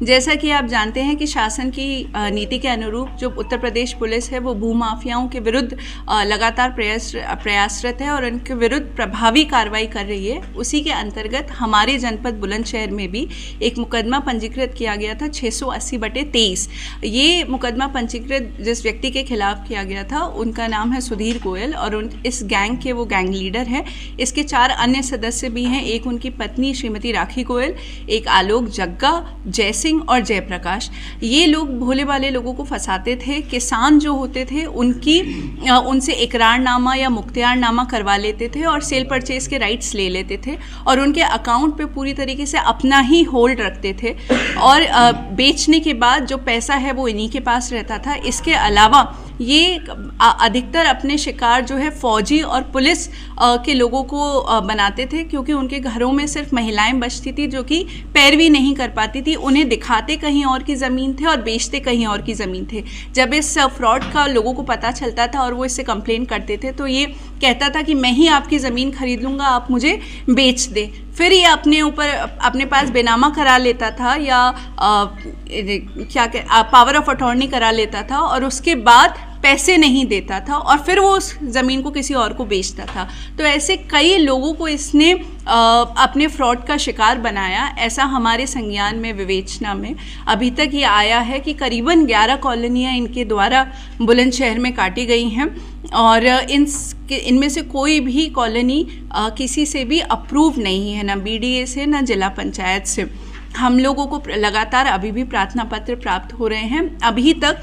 जैसा कि आप जानते हैं कि शासन की नीति के अनुरूप जो उत्तर प्रदेश पुलिस है वो भूमाफियाओं के विरुद्ध लगातार प्रयासरत है और उनके विरुद्ध प्रभावी कार्रवाई कर रही है। उसी के अंतर्गत हमारे जनपद बुलंदशहर में भी एक मुकदमा पंजीकृत किया गया था 680/23। ये मुकदमा पंजीकृत जिस व्यक्ति के खिलाफ किया गया था उनका नाम है सुधीर गोयल और इस गैंग के वो गैंग लीडर हैं। इसके 4 अन्य सदस्य भी हैं, एक उनकी पत्नी श्रीमती राखी गोयल, एक आलोक जग्गा, जयसिंह और जयप्रकाश। ये लोग भोले भाले लोगों को फंसाते थे। किसान जो होते थे उनसे इकरारनामा या मुख्तियारनामा करवा लेते थे और सेल परचेज के राइट्स ले लेते थे और उनके अकाउंट पे पूरी तरीके से अपना ही होल्ड रखते थे और बेचने के बाद जो पैसा है वो इन्हीं के पास रहता था। इसके अलावा ये अधिकतर अपने शिकार जो है फौजी और पुलिस के लोगों को बनाते थे, क्योंकि उनके घरों में सिर्फ महिलाएं बचती थी जो कि पैरवी नहीं कर पाती थी। उन्हें दिखाते कहीं और की ज़मीन थे और बेचते कहीं और की ज़मीन थे। जब इस फ्रॉड का लोगों को पता चलता था और वो इससे कंप्लेन करते थे तो ये कहता था कि मैं ही आपकी ज़मीन खरीद लूँगा, आप मुझे बेच दे। फिर ये अपने पास बेनामा करा लेता था या पावर ऑफ अटॉर्नी करा लेता था और उसके बाद पैसे नहीं देता था और फिर वो उस ज़मीन को किसी और को बेचता था। तो ऐसे कई लोगों को इसने अपने फ्रॉड का शिकार बनाया। ऐसा हमारे संज्ञान में, विवेचना में अभी तक ये आया है कि करीबन 11 कॉलोनियाँ इनके द्वारा बुलंदशहर में काटी गई हैं और इनमें से कोई भी कॉलोनी किसी से भी अप्रूव नहीं है, ना BDA से ना जिला पंचायत से। हम लोगों को लगातार अभी भी प्रार्थना पत्र प्राप्त हो रहे हैं। अभी तक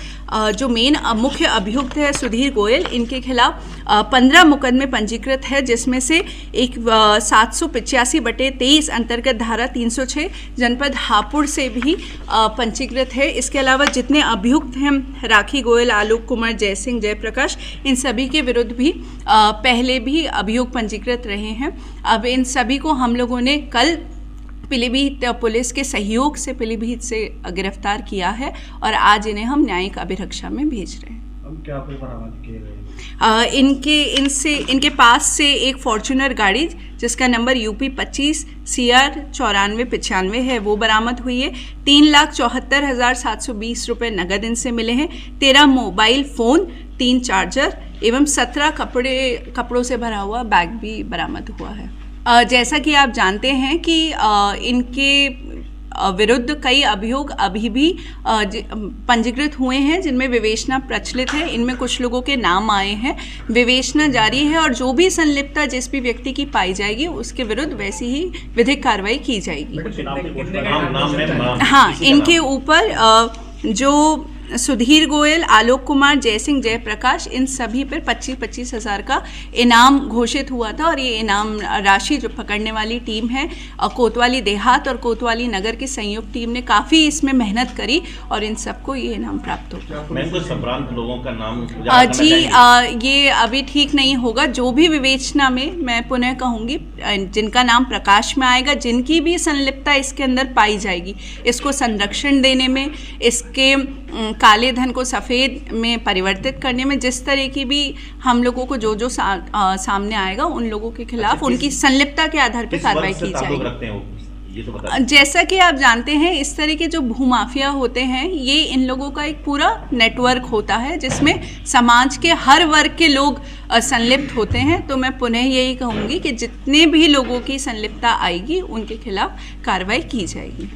जो मेन मुख्य अभियुक्त है सुधीर गोयल, इनके खिलाफ 15 मुकदमे पंजीकृत है, जिसमें से एक 785/23 अंतर्गत धारा 306 जनपद हापुड़ से भी पंजीकृत है। इसके अलावा जितने अभियुक्त हैं राखी गोयल, आलोक कुमार, जयसिंह, जयप्रकाश, इन सभी के विरुद्ध भी पहले भी अभियोग पंजीकृत रहे हैं। अब इन सभी को हम लोगों ने कल पीलीभीत पुलिस के सहयोग से पीलीभीत से गिरफ्तार किया है और आज इन्हें हम न्यायिक अभिरक्षा में भेज रहे हैं। हम क्या बरामद किए गए? इनके पास से एक फॉर्च्यूनर गाड़ी जिसका नंबर UP 25 CR 9495 है वो बरामद हुई है। 3,74,720 रुपये नगद इनसे मिले हैं। 13 मोबाइल फ़ोन, 3 चार्जर एवं 17 कपड़ों से भरा हुआ बैग भी बरामद हुआ है। जैसा कि आप जानते हैं कि इनके विरुद्ध कई अभियोग अभी भी पंजीकृत हुए हैं जिनमें विवेचना प्रचलित है। इनमें कुछ लोगों के नाम आए हैं, विवेचना जारी है और जो भी संलिप्तता जिस भी व्यक्ति की पाई जाएगी उसके विरुद्ध वैसी ही विधिक कार्रवाई की जाएगी। हाँ, इनके ऊपर जो सुधीर गोयल, आलोक कुमार, जयसिंह, जयप्रकाश, इन सभी पर 25-25 हज़ार का इनाम घोषित हुआ था और ये इनाम राशि जो पकड़ने वाली टीम है कोतवाली देहात और कोतवाली नगर की संयुक्त टीम ने काफ़ी इसमें मेहनत करी और इन सबको ये इनाम प्राप्त हो गया। संभ्रांत लोगों का नाम ये अभी ठीक नहीं होगा। जो भी विवेचना में, मैं पुनः कहूँगी, जिनका नाम प्रकाश में आएगा, जिनकी भी संलिप्तता इसके अंदर पाई जाएगी, इसको संरक्षण देने में, इसके काले धन को सफ़ेद में परिवर्तित करने में, जिस तरह की भी हम लोगों को जो सामने आएगा उन लोगों के खिलाफ उनकी संलिप्तता के आधार पर कार्रवाई की जाएगी। जैसा कि आप जानते हैं इस तरह के जो भूमाफिया होते हैं ये इन लोगों का एक पूरा नेटवर्क होता है जिसमें समाज के हर वर्ग के लोग संलिप्त होते हैं। तो मैं पुनः यही कहूँगी कि जितने भी लोगों की संलिप्तता आएगी उनके खिलाफ कार्रवाई की जाएगी।